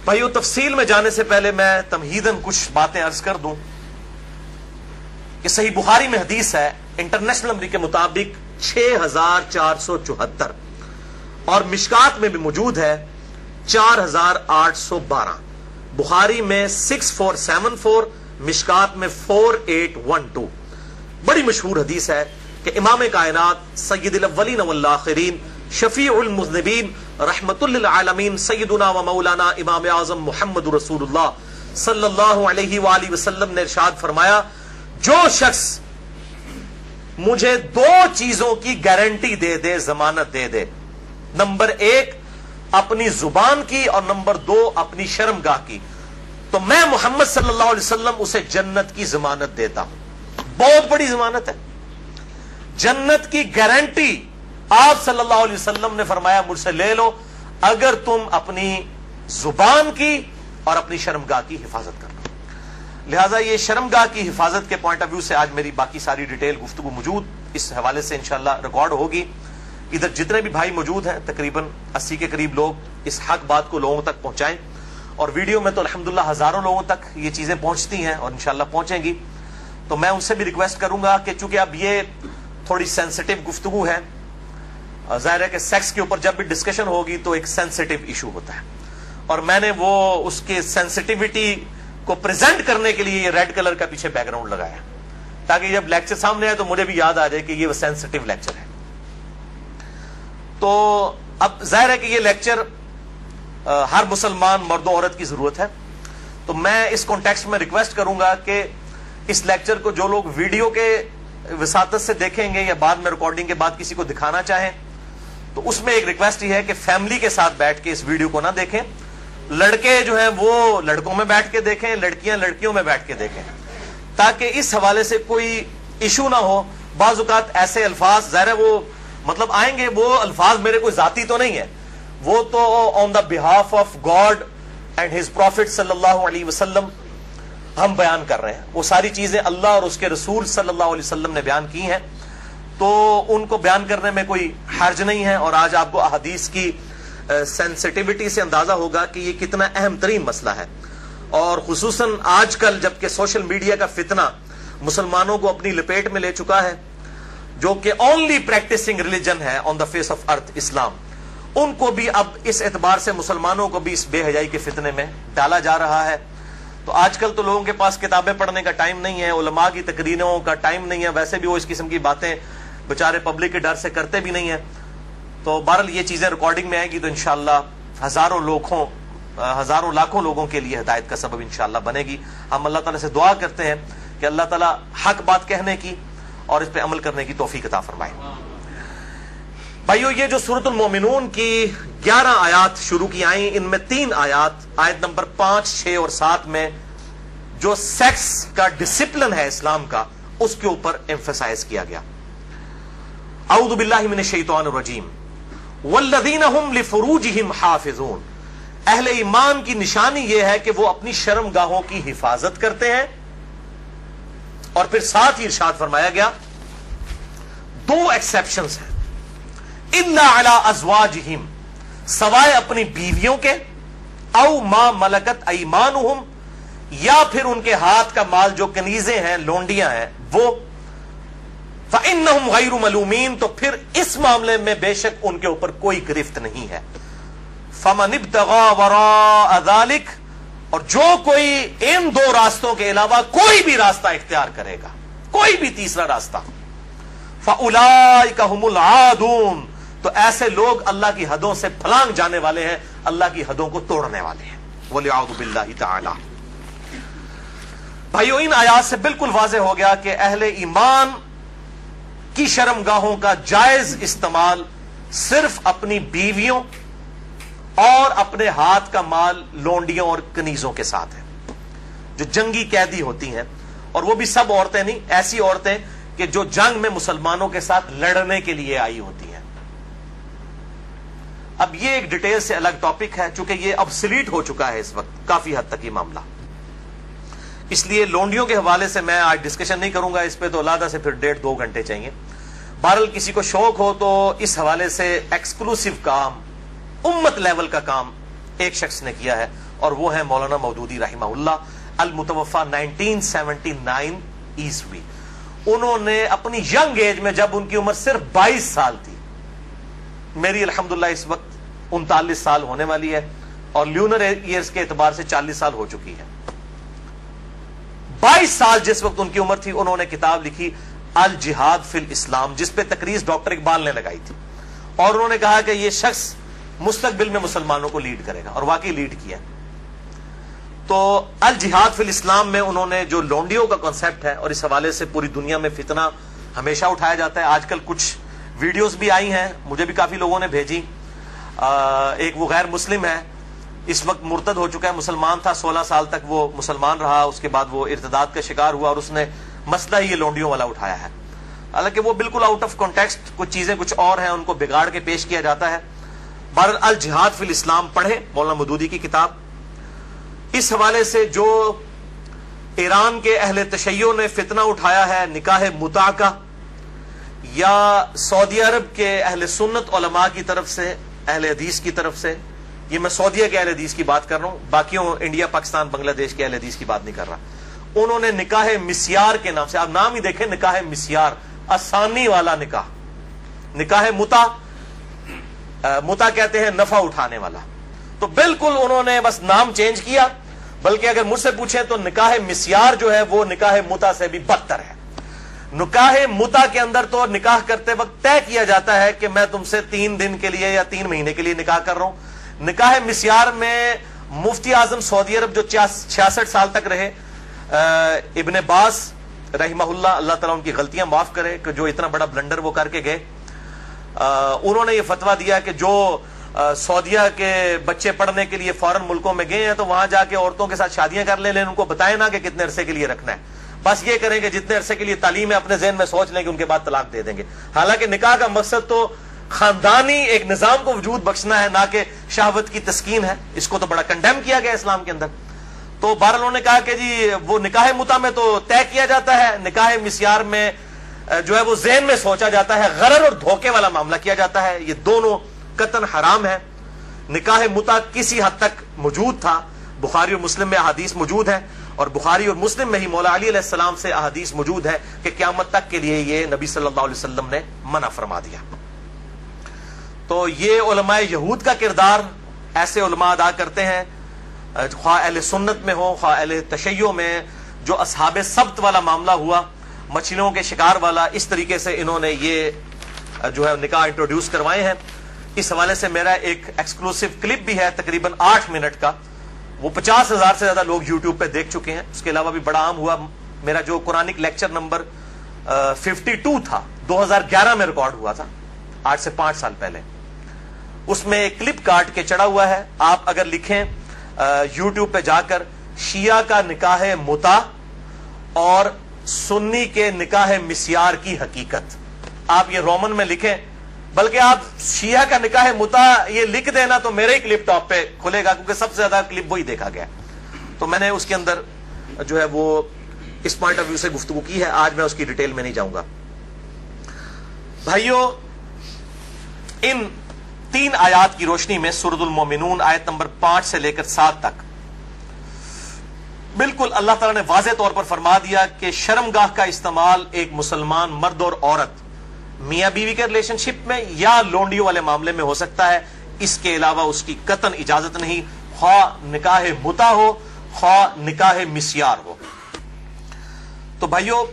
بھائیو تفصیل میں جانے سے پہلے میں تمہیداً کچھ باتیں عرض کر دوں کہ صحیح بخاری میں حدیث ہے انٹرنیشنل نمبر کے مطابق 6474 اور مشکات میں بھی موجود ہے 4812. بخاری میں 6474, مشکات میں 4812. بڑی مشہور حدیث ہے کہ امام کائنات سید الاولین والآخرین شفیع المذنبین رحمت للعالمین سیدنا و مولانا امام اعظم محمد رسول اللہ صلی اللہ علیہ وآلہ وسلم نے ارشاد فرمایا، جو شخص مجھے 2 چیزوں کی گارنٹی دے دے، ضمانت دے دے، نمبر 1 اپنی زبان کی اور نمبر 2 اپنی شرمگاہ کی، تو میں محمد صلی اللہ علیہ وسلم اسے جنت کی ضمانت دیتا ہوں. بہت بڑی ضمانت ہے، جنت کی گارنٹی. آپ صلی اللہ علیہ وسلم نے فرمایا مجھ سے لے لو اگر تم اپنی زبان کی اور اپنی شرمگاہ کی حفاظت کرنا. لہذا یہ شرمگاہ کی حفاظت کے پوائنٹ آف ویو سے آج میری باقی ساری ڈیٹیل گفتگو موجود اس حوالے سے انشاءاللہ ریکارڈ ہوگی. ادھر جتنے بھی بھائی موجود ہیں تقریباً 80 کے قریب لوگ اس حق بات کو لوگوں تک پہنچائیں، اور ویڈیو میں تو الحمدللہ ہزاروں لوگوں تک یہ چیزیں پہنچتی ہیں اور انشاءاللہ پہنچیں گی. تو میں ان سے بھی ریکویسٹ کروں گا کہ چونکہ اب یہ تھوڑی سینسٹیو گفتگو ہے، ظاہر ہے کہ سیکس کے اوپر جب بھی ڈسکشن ہوگی تو ایک سینسٹیو ایشو ہوتا ہے، اور میں نے وہ اس کے سینسٹیوٹی کو پریزنٹ کرنے کے لیے یہ ریڈ کلر کا پیچھے بیک گراؤنڈ لگایا تاکہ جب لیکچر سامنے آئے تو مجھے بھی یاد آ جائے کہ یہ وہ سینسٹیو لیکچر ہے. تو اب ظاہر ہے کہ یہ لیکچر ہر مسلمان مرد و عورت کی ضرورت ہے، تو میں اس کانٹیکسٹ میں ریکویسٹ کروں گا کہ اس لیکچر کو جو لوگ ویڈیو کے وساطت سے دیکھیں گے یا بعد میں ریکارڈنگ کے بعد کسی کو دکھانا چاہیں تو اس میں ایک ریکویسٹ یہ ہے کہ فیملی کے ساتھ بیٹھ کے اس ویڈیو کو نہ دیکھیں. لڑکے جو ہیں وہ لڑکوں میں بیٹھ کے دیکھیں، لڑکیاں لڑکیوں میں بیٹھ کے دیکھیں، تاکہ اس حوالے سے کوئی ایشو نہ ہو. بعض اوقات ایسے الفاظ ظاہر ہے وہ مطلب آئیں گے، وہ الفاظ میرے کوئی ذاتی تو نہیں ہے، وہ تو on the behalf of God and his prophet صلی اللہ علیہ وسلم ہم بیان کر رہے ہیں. وہ ساری چیزیں اللہ اور اس کے رسول صلی اللہ علیہ وسلم نے بیان کی ہیں، تو ان کو بیان کرنے میں کوئی حرج نہیں ہے. اور آج آپ کو احادیث کی سینسٹیوٹی سے اندازہ ہوگا کہ یہ کتنا اہم ترین مسئلہ ہے، اور خصوصاً آج کل جبکہ سوشل میڈیا کا فتنہ مسلمانوں کو اپنی لپیٹ میں لے چکا ہے، جو کہ اونلی پریکٹسنگ ریلیجن ہے آن دا فیس آف ارتھ اسلام، ان کو بھی اب اس اعتبار سے مسلمانوں کو بھی اس بے حیائی کے فتنے میں ڈالا جا رہا ہے. تو آج کل تو لوگوں کے پاس کتابیں پڑھنے کا ٹائم نہیں ہے، علماء کی تقریروں کا ٹائم نہیں ہے، ویسے بھی وہ اس قسم کی باتیں بچارے پبلک کے ڈر سے کرتے بھی نہیں ہیں. تو بہرحال یہ چیزیں ریکارڈنگ میں آئیں گی تو انشاءاللہ ہزاروں لاکھوں لوگوں کے لیے ہدایت کا سبب انشاءاللہ بنے گی. ہم اللہ تعالیٰ سے دعا کرتے ہیں کہ اللہ تعالیٰ حق بات کہنے کی اور اس پہ عمل کرنے کی توفیق عطا فرمائے. بھائیو یہ جو سورۃ المومنون کی 11 آیات شروع کی آئیں، ان میں 3 آیات آیت نمبر 5، 6 اور 7 میں جو سیکس کا ڈسپلن ہے اسلام کا اس کے اوپر ایمفسائز کیا گیا. اعوذ باللہ من الشیطان الرجیم والذین هم لفروجہم حافظون. اہل ایمان کی نشانی یہ ہے کہ وہ اپنی شرمگاہوں کی حفاظت کرتے ہیں، اور پھر ساتھ ہی ارشاد فرمایا گیا 2 ایکسیپشنز ہیں، الا علی ازواجہم، سوائے اپنی بیویوں کے، او ما ملکت ایمانہم، یا پھر ان کے ہاتھ کا مال جو کنیزیں ہیں، لونڈیاں ہیں وہ، فإنہم غیر ملومین، تو پھر اس معاملے میں بے شک ان کے اوپر کوئی گرفت نہیں ہے. فمن ابتغى وراء ذلك، اور جو کوئی ان 2 راستوں کے علاوہ کوئی بھی راستہ اختیار کرے گا، کوئی بھی تیسرا راستہ، فأولئک هم العادون، تو ایسے لوگ اللہ کی حدوں سے پھلانگ جانے والے ہیں، اللہ کی حدوں کو توڑنے والے ہیں. وَلِعَوْذُ بِاللَّهِ تَعَالَى. بھائیو ان آیات سے بالکل واضح ہو گیا کہ اہل ایمان کی شرمگاہوں کا جائز استعمال صرف اپنی بیویوں اور اپنے ہاتھ کا مال لونڈیوں اور کنیزوں کے ساتھ ہے، جو جنگی قیدی ہوتی ہیں، اور وہ بھی سب عورتیں نہیں، ایسی عورتیں کہ جو جنگ میں مسلمانوں کے ساتھ لڑنے کے لیے آئی ہوتی ہیں. اب یہ ایک ڈیٹیل سے الگ ٹاپک ہے، چونکہ یہ ابسلیٹ ہو چکا ہے اس وقت کافی حد تک یہ معاملہ، اس لیے لونڈیوں کے حوالے سے میں آج ڈسکشن نہیں کروں گا، اس پہ تو علیحدہ سے پھر 1.5-2 گھنٹے چاہیے. بہرحال کسی کو شوق ہو تو اس حوالے سے ایکسکلوسیو کام، امت لیول کا کام ایک شخص نے کیا ہے، اور وہ ہیں مولانا مودودی رحمہ اللہ، المتوفا 1979 عیسوی۔ انہوں نے اپنی ینگ ایج میں، جب ان کی عمر صرف 22 سال تھی، میری الحمدللہ اس وقت 39 سال ہونے والی ہے اور لیونر ایئرز کے اعتبار سے 40 سال ہو چکی ہے، 22 سال جس وقت ان کی عمر تھی، انہوں نے کتاب لکھی الجہاد فی الاسلام، جس پہ تقریر ڈاکٹر اقبال نے لگائی تھی، اور انہوں نے کہا کہ یہ شخص مستقبل میں مسلمانوں کو لیڈ کرے گا، اور واقعی لیڈ کیا۔ تو الجہاد فی الاسلام میں انہوں نے جو لونڈیوں کا کانسیپٹ ہے، اور اس حوالے سے پوری دنیا میں فتنہ ہمیشہ اٹھایا جاتا ہے، آج کل کچھ ویڈیوز بھی آئی ہیں، مجھے بھی کافی لوگوں نے بھیجی۔ ایک وہ غیر مسلم ہے، اس وقت مرتد ہو چکا ہے، مسلمان تھا، 16 سال تک وہ مسلمان رہا، اس کے بعد وہ ارتداد کا شکار ہوا، اور اس نے مسئلہ ہی یہ لونڈیوں والا اٹھایا ہے، حالانکہ وہ بالکل آؤٹ آف کانٹیکسٹ، کچھ چیزیں کچھ اور ہیں، ان کو بگاڑ کے پیش کیا جاتا ہے۔ بہرحال الجہاد فی الاسلام پڑھیں، مولانا مودودی کی کتاب۔ اس حوالے سے جو ایران کے اہل تشیع نے فتنہ اٹھایا ہے نکاح متع کا، یا سعودی عرب کے اہل سنت علماء کی طرف سے، اہل حدیث کی طرف سے، یہ میں سعودیہ کے اہل حدیث کی بات کر رہا ہوں، باقیوں انڈیا پاکستان بنگلہ دیش کے اہل حدیث کی بات نہیں کر رہا، انہوں نے نکاح مسیار کے نام سے، آپ نام ہی دیکھیں، نکاح مسیار، آسانی والا نکاح، نکاح متع، متع کہتے ہیں نفع اٹھانے والا، تو بالکل انہوں نے بس نام چینج کیا، بلکہ اگر مجھ سے پوچھیں تو نکاح مسیار جو ہے وہ نکاح متع سے بھی بدتر ہے۔ نکاح متع کے اندر تو نکاح کرتے وقت طے کیا جاتا ہے کہ میں تم سے 3 دن کے لیے یا 3 مہینے کے لیے نکاح کر رہا ہوں۔ نکاح مسیار میں مفتی اعظم سعودی عرب جو 66 سال تک رہے، ابن باز رحمہ اللہ، اللہ تعالیٰ ان کی غلطیاں معاف کرے کہ جو اتنا بڑا بلنڈر وہ کر کے گئے، انہوں نے یہ فتویٰ دیا کہ جو سعودیہ کے بچے پڑھنے کے لیے فارن ملکوں میں گئے ہیں تو وہاں جا کے عورتوں کے ساتھ شادیاں کر لیں، لیکن ان کو بتائیں نا کہ کتنے عرصے کے لیے رکھنا ہے، بس یہ کریں کہ جتنے عرصے کے لیے تعلیم ہے اپنے ذہن میں سوچ لیں کہ ان کے بعد طلاق دے دیں گے، حالانکہ نکاح کا مقصد تو خاندانی ایک نظام کو وجود بخشنا ہے، نہ کہ شہوت کی تسکین ہے، اس کو تو بڑا کنڈیم کیا گیا اسلام کے اندر۔ تو بہرحال انہوں نے کہا کہ جی وہ نکاح متع میں تو طے کیا جاتا ہے، نکاح مسیار میں جو ہے وہ ذہن میں سوچا جاتا ہے، غرر اور دھوکے والا معاملہ کیا جاتا ہے، یہ دونوں قطعاً حرام ہے۔ نکاح متع کسی حد تک موجود تھا، بخاری اور مسلم میں احادیث موجود ہیں، اور بخاری اور مسلم میں ہی مولا علی علیہ السلام سے احادیث موجود ہے کہ قیامت تک کے لیے یہ نبی صلی اللہ علیہ وسلم نے منع فرما دیا۔ تو یہ علماء یہود کا کردار ایسے علماء ادا کرتے ہیں، خواہ اہل سنت میں ہو خواہ اہل تشیع میں، جو اصحاب سبت والا معاملہ ہوا، مچھلیوں کے شکار والا، اس طریقے سے انہوں نے یہ جو ہے نکاح انٹروڈیوس کروائے ہیں۔ اس حوالے سے میرا ایک ایکسکلوسیو کلپ بھی ہے تقریباً 8 منٹ کا، وہ 50,000 سے زیادہ لوگ یوٹیوب پہ دیکھ چکے ہیں۔ اس کے علاوہ بھی بڑا عام ہوا میرا جو قرآنک لیکچر نمبر 52 تھا، 2011 میں ریکارڈ ہوا تھا، آج سے 5 سال پہلے، اس میں ایک کلپ کاٹ کے چڑھا ہوا ہے، آپ اگر لکھیں یوٹیوب پہ جا کر شیعہ کا نکاح متع اور سنی کے نکاح مسیار کی حقیقت، آپ یہ رومن میں لکھیں، بلکہ آپ شیعہ کا نکاح متع یہ لکھ دینا تو میرے ہی کلپ ٹاپ پہ کھلے گا، کیونکہ سب سے زیادہ کلپ وہی دیکھا گیا، تو میں نے اس کے اندر جو ہے وہ اس پوائنٹ آف ویو سے گفتگو کی ہے، آج میں اس کی ڈیٹیل میں نہیں جاؤں گا۔ بھائیو، ان 3 آیات کی روشنی میں سورۃ المومنون آیت نمبر 5 سے لے کر 7 تک بالکل اللہ تعالیٰ نے واضح طور پر فرما دیا کہ شرمگاہ کا استعمال ایک مسلمان مرد اور عورت میاں بیوی کے ریلیشن شپ میں یا لونڈیوں والے معاملے میں ہو سکتا ہے، اس کے علاوہ اس کی قطعاً اجازت نہیں، خواہ نکاح متع ہو خواہ نکاح مسیار ہو۔ تو بھائیو،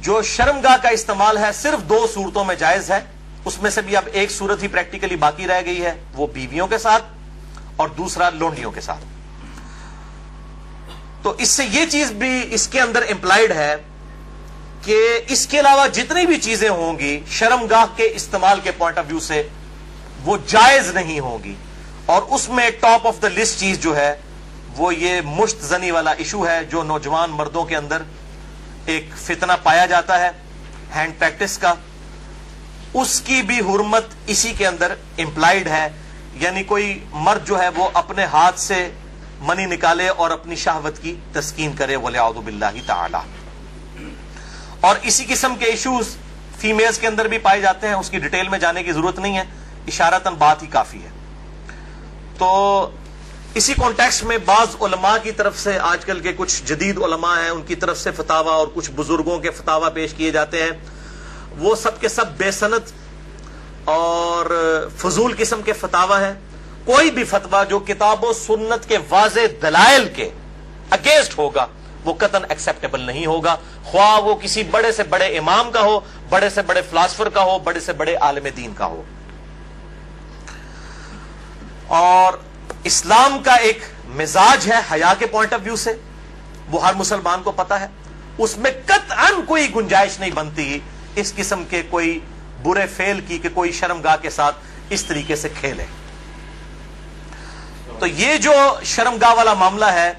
جو شرمگاہ کا استعمال ہے صرف 2 صورتوں میں جائز ہے، اس میں سے بھی اب ایک صورت ہی پریکٹیکلی باقی رہ گئی ہے، وہ بیویوں کے ساتھ اور دوسرا لونڈیوں کے ساتھ۔ تو اس سے یہ چیز بھی اس کے اندر امپلائیڈ ہے کہ اس کے علاوہ جتنی بھی چیزیں ہوں گی شرمگاہ کے استعمال کے پوائنٹ آف ویو سے وہ جائز نہیں ہوں گی، اور اس میں ٹاپ آف دا لسٹ چیز جو ہے وہ یہ مشت زنی والا ایشو ہے، جو نوجوان مردوں کے اندر ایک فتنہ پایا جاتا ہے ہینڈ پریکٹس کا، اس کی بھی حرمت اسی کے اندر امپلائیڈ ہے، یعنی کوئی مرد جو ہے وہ اپنے ہاتھ سے منی نکالے اور اپنی شہوت کی تسکین کرے، وَلِعَوْذُ بِاللَّهِ تَعَالَى۔ اور اسی قسم کے ایشوز فیمیلز کے اندر بھی پائے جاتے ہیں، اس کی ڈیٹیل میں جانے کی ضرورت نہیں ہے، اشارتاً بات ہی کافی ہے۔ تو اسی کانٹیکسٹ میں بعض علماء کی طرف سے، آج کل کے کچھ جدید علماء ہیں، ان کی طرف سے فتاوی اور کچھ بزرگوں کے فتاوی پیش کیے جاتے ہیں، وہ سب کے سب بے سند اور فضول قسم کے فتاوی ہیں۔ کوئی بھی فتویٰ جو کتاب و سنت کے واضح دلائل کے اگینسٹ ہوگا وہ قطعاً ایکسیپٹیبل نہیں ہوگا، خواہ وہ کسی بڑے سے بڑے امام کا ہو، بڑے سے بڑے فلاسفر کا ہو، بڑے سے بڑے عالم دین کا ہو۔ اور اسلام کا ایک مزاج ہے حیا کے پوائنٹ آف ویو سے، وہ ہر مسلمان کو پتا ہے، اس میں قطعاً کوئی گنجائش نہیں بنتی اس قسم کے کوئی برے فعل کی کہ کوئی شرمگاہ کے ساتھ اس طریقے سے کھیلے۔ تو یہ جو شرمگاہ والا معاملہ ہے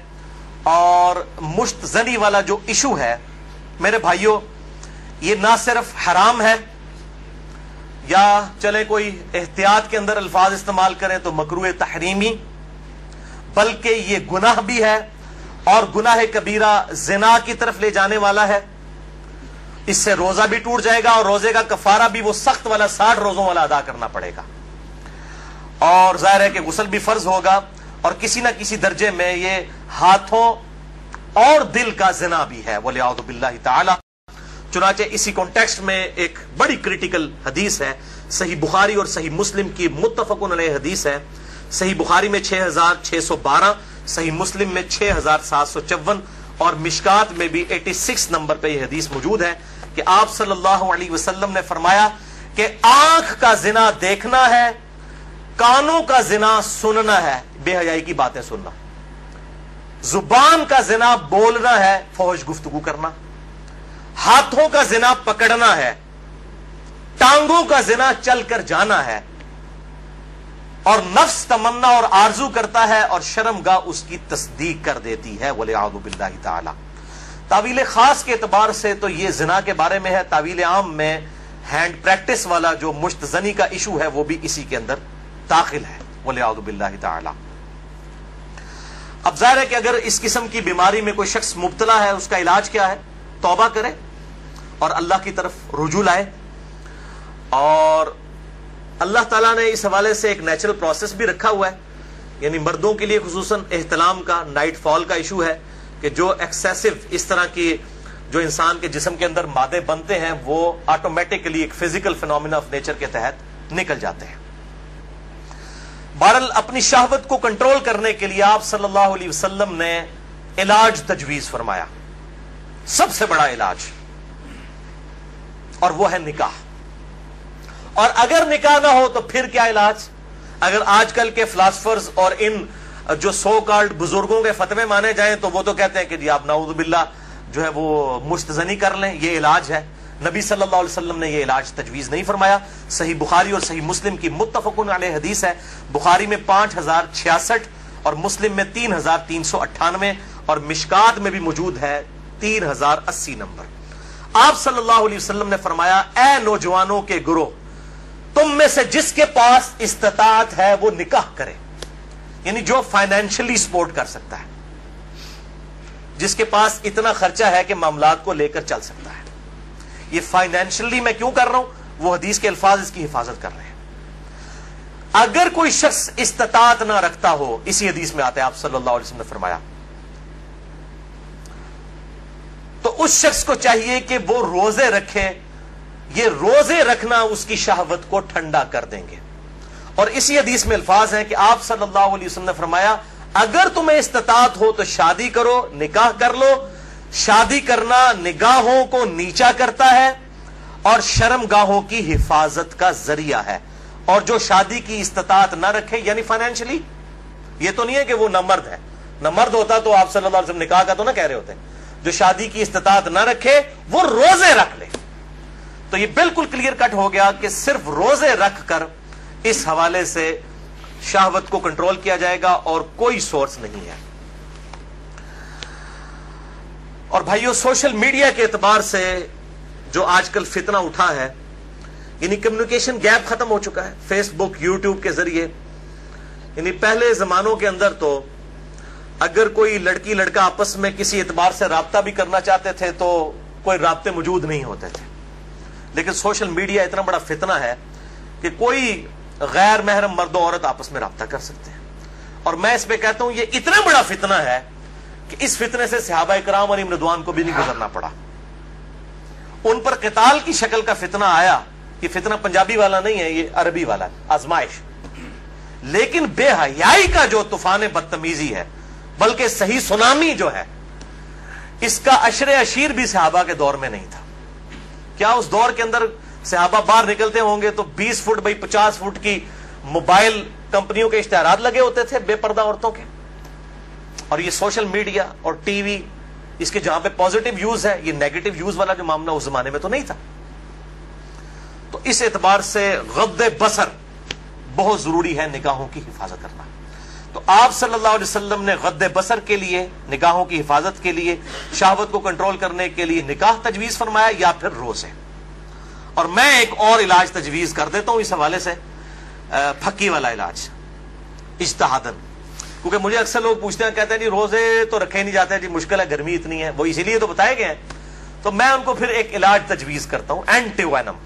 اور مشت زنی والا جو ایشو ہے، میرے بھائیوں، یہ نہ صرف حرام ہے، یا چلے کوئی احتیاط کے اندر الفاظ استعمال کریں تو مکروہ تحریمی، بلکہ یہ گناہ بھی ہے، اور گناہ کبیرہ زنا کی طرف لے جانے والا ہے۔ اس سے روزہ بھی ٹوٹ جائے گا، اور روزے کا کفارہ بھی وہ سخت والا 60 روزوں والا ادا کرنا پڑے گا، اور ظاہر ہے کہ غسل بھی فرض ہوگا، اور کسی نہ کسی درجے میں یہ ہاتھوں اور دل کا زنا بھی ہے، وَلِعَوْذُ بِاللَّهِ تعالی۔ چنانچہ اسی کانٹیکسٹ میں ایک بڑی کریٹیکل حدیث ہے، صحیح بخاری اور صحیح مسلم کی متفقن علیہ حدیث ہے۔ صحیح بخاری میں 6612، صحیح مسلم میں 6754، اور مشکات میں بھی 86 نمبر پہ یہ حدیث موجود ہے کہ آپ صلی اللہ علیہ وسلم نے فرمایا کہ آنکھ کا زنا دیکھنا ہے، کانوں کا زنا سننا ہے، بے حیائی کی باتیں سننا، زبان کا زنا بولنا ہے، فحش گفتگو کرنا، ہاتھوں کا زنا پکڑنا ہے، ٹانگوں کا زنا چل کر جانا ہے، اور نفس تمنا اور آرزو کرتا ہے، اور شرمگاہ اس کی تصدیق کر دیتی ہے، وَلِعَوْذُ بِاللَّهِ تعالی۔ تعویل خاص کے اعتبار سے تو یہ زنا کے بارے میں ہے، تعویل عام میں ہینڈ پریکٹس والا جو مشت زنی کا ایشو ہے وہ بھی اسی کے اندر داخل ہے، وَلِعَوْذُ بِاللَّهِ تعالی۔ اب ظاہر ہے کہ اگر اس قسم کی بیماری میں کوئی شخص مبتلا ہے، اس کا علاج کیا ہے؟ توبہ کرے اور اللہ کی طرف رجوع لائے، اور اللہ تعالیٰ نے اس حوالے سے ایک نیچرل پروسیس بھی رکھا ہوا ہے، یعنی مردوں کے لیے خصوصاً احتلام کا، نائٹ فال کا ایشو ہے کہ جو ایکسیسو اس طرح کی جو انسان کے جسم کے اندر مادے بنتے ہیں وہ آٹومیٹکلی ایک فزیکل فینومینا آف نیچر کے تحت نکل جاتے ہیں۔ بہرحال اپنی شہوت کو کنٹرول کرنے کے لیے آپ صلی اللہ علیہ وسلم نے علاج تجویز فرمایا، سب سے بڑا علاج، اور وہ ہے نکاح۔ اور اگر نکاح نہ ہو تو پھر کیا علاج؟ اگر آج کل کے فلاسفرز اور ان جو سو کالڈ بزرگوں کے فتوے مانے جائیں تو وہ تو کہتے ہیں کہ جی آپ نعوذ باللہ جو ہے وہ مستزنی کر لیں، یہ علاج ہے۔ نبی صلی اللہ علیہ وسلم نے یہ علاج تجویز نہیں فرمایا۔ صحیح بخاری اور صحیح مسلم کی متفقن علیہ حدیث ہے، بخاری میں 5066 اور مسلم میں 3398، اور مشکات میں بھی موجود ہے 3080 نمبر۔ آپ صلی اللہ علیہ وسلم نے فرمایا، اے نوجوانوں کے گروہ، تم میں سے جس کے پاس استطاعت ہے وہ نکاح کرے، یعنی جو فائنینشلی سپورٹ کر سکتا ہے، جس کے پاس اتنا خرچہ ہے کہ معاملات کو لے کر چل سکتا ہے۔ یہ فائنینشلی میں کیوں کر رہا ہوں؟ وہ حدیث کے الفاظ اس کی حفاظت کر رہے ہیں۔ اگر کوئی شخص استطاعت نہ رکھتا ہو، اسی حدیث میں آتا ہے آپ صلی اللہ علیہ وسلم نے فرمایا، تو اس شخص کو چاہیے کہ وہ روزے رکھے، یہ روزے رکھنا اس کی شہوت کو ٹھنڈا کر دیں گے۔ اور اسی حدیث میں الفاظ ہیں کہ آپ صلی اللہ علیہ وسلم نے فرمایا، اگر تمہیں استطاعت ہو تو شادی کرو، نکاح کر لو۔ شادی کرنا نگاہوں کو نیچا کرتا ہے اور شرمگاہوں کی حفاظت کا ذریعہ ہے۔ اور جو شادی کی استطاعت نہ رکھے، یعنی فائنینشلی، یہ تو نہیں ہے کہ وہ نہ مرد ہے، نہ مرد ہوتا تو آپ صلی اللہ علیہ وسلم نکاح کا تو نہ کہہ رہے ہوتے۔ جو شادی کی استطاعت نہ رکھے وہ روزے رکھ لے۔ تو یہ بالکل کلیئر کٹ ہو گیا کہ صرف روزے رکھ کر اس حوالے سے شہوت کو کنٹرول کیا جائے گا اور کوئی سورس نہیں ہے۔ اور بھائیو، سوشل میڈیا کے اعتبار سے جو آج کل فتنہ اٹھا ہے، یعنی کمیونیکیشن گیپ ختم ہو چکا ہے فیس بک، یوٹیوب کے ذریعے۔ یعنی پہلے زمانوں کے اندر تو اگر کوئی لڑکی لڑکا آپس میں کسی اعتبار سے رابطہ بھی کرنا چاہتے تھے تو کوئی رابطے موجود نہیں ہوتے تھے، لیکن سوشل میڈیا اتنا بڑا فتنہ ہے کہ کوئی غیر محرم مرد و عورت آپس میں رابطہ کر سکتے ہیں، اور میں اس پہ کہتا ہوں یہ اتنا بڑا فتنہ ہے کہ اس فتنے سے صحابہ کرام علیہم رضوان کو بھی نہیں گزرنا پڑا. ان پر قتال کی شکل کا فتنہ آیا. یہ فتنہ پنجابی والا نہیں ہے, یہ عربی والا ہے, آزمائش. لیکن بے حیائی کا جو طوفان بدتمیزی ہے, بلکہ صحیح سونامی جو ہے, اس کا عشر عشیر بھی صحابہ کے دور میں نہیں تھا. کیا اس دور کے اندر صحابہ باہر نکلتے ہوں گے تو 20 فٹ بائی 50 فٹ کی موبائل کمپنیوں کے اشتہارات لگے ہوتے تھے بے پردہ عورتوں کے؟ اور یہ سوشل میڈیا اور ٹی وی, اس کے جہاں پہ پازیٹیو یوز ہے, یہ نیگیٹو یوز والا جو معاملہ اس زمانے میں تو نہیں تھا. تو اس اعتبار سے غض بصر بہت ضروری ہے نگاہوں کی حفاظت کرنا. تو آپ صلی اللہ علیہ وسلم نے غض بصر کے لیے, نگاہوں کی حفاظت کے لیے, شہوت کو کنٹرول کرنے کے لیے نکاح تجویز فرمایا یا پھر روزے. اور میں ایک اور علاج تجویز کر دیتا ہوں اس حوالے سے, پھکی والا علاج اجتہادن. کیونکہ مجھے اکثر لوگ پوچھتے ہیں, کہتے ہیں جی روزے تو رکھے نہیں جاتے, جی مشکل ہے, گرمی اتنی ہے, وہ اسی لیے تو بتائے گئے ہیں. تو میں ان کو پھر ایک علاج تجویز کرتا ہوں, اینٹی وینم.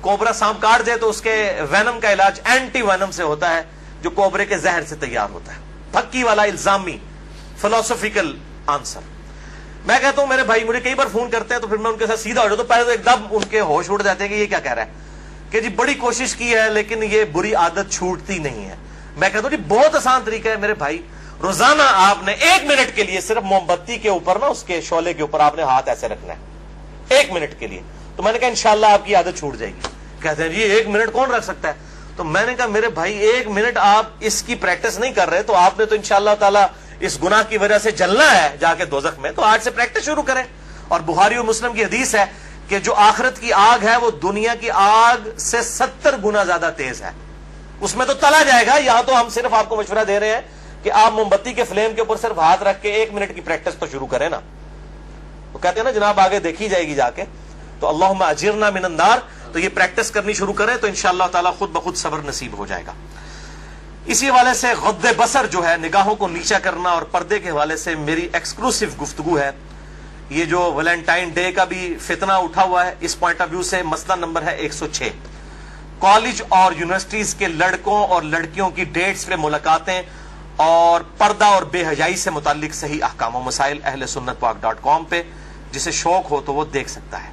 کوبرا سانپ کاٹ دے تو اس کے وینم کا علاج اینٹی وینم سے ہوتا ہے, جو کوبرے کے زہر سے تیار ہوتا ہے. پھکی والا الزامی فلسفیکل آنسر. میں کہتا ہوں میرے بھائی مجھے کئی بار فون کرتے ہیں تو پھر میں ان کے ساتھ سیدھا ہو جاتا ہوں. پہلے تو ایک دم ان کے ہوش اڑ جاتے ہیں کہ یہ کیا کہہ رہا ہے, کہ جی بڑی کوشش کی ہے لیکن یہ بری عادت چھوٹتی نہیں ہے. میں کہتا ہوں جی بہت آسان طریقہ ہے میرے بھائی, روزانہ آپ نے 1 منٹ کے لیے صرف موم بتی کے اوپر نا, اس کے شعلے کے اوپر آپ نے ہاتھ ایسے رکھنا ہے 1 منٹ کے لیے. تو میں نے کہا انشاءاللہ آپ کی عادت چھوٹ جائے گی. کہتے ہیں جی 1 منٹ کون رکھ سکتا ہے؟ تو میں نے کہا میرے بھائی 1 منٹ آپ اس کی پریکٹس نہیں کر رہے تو آپ نے تو انشاءاللہ تعالی اس گناہ کی وجہ سے جلنا ہے جا کے دوزخ میں. تو آج سے پریکٹس شروع کریں. اور بخاری و مسلم کی حدیث ہے کہ جو آخرت کی آگ ہے وہ دنیا کی آگ سے 70 گنا زیادہ تیز ہے. اس میں تو تلا جائے گا. یہاں تو ہم صرف آپ کو مشورہ دے رہے ہیں کہ آپ موم بتی کے فلیم کے اوپر صرف ہاتھ رکھ کے 1 منٹ کی پریکٹس تو شروع کریں نا. تو کہتے ہیں نا جناب آگے دیکھی جائے گی جا کے, تو اللہم اجرنا من النار. تو یہ پریکٹس کرنی شروع کریں تو انشاءاللہ تعالی خود بخود صبر نصیب ہو جائے گا. اسی حوالے سے غض بصر جو ہے, نگاہوں کو نیچا کرنا, اور پردے کے حوالے سے میری ایکسکلوسیو گفتگو ہے. یہ جو ویلنٹائن ڈے کا بھی فتنہ اٹھا ہوا ہے, اس پوائنٹ آف ویو سے مسئلہ نمبر ہے 106. کالج اور یونیورسٹیز کے لڑکوں اور لڑکیوں کی ڈیٹس پہ ملاقاتیں اور پردہ اور بے حیائی سے متعلق صحیح احکام و مسائل اہل سنت پاک .com پہ, جسے شوق ہو تو وہ دیکھ سکتا ہے.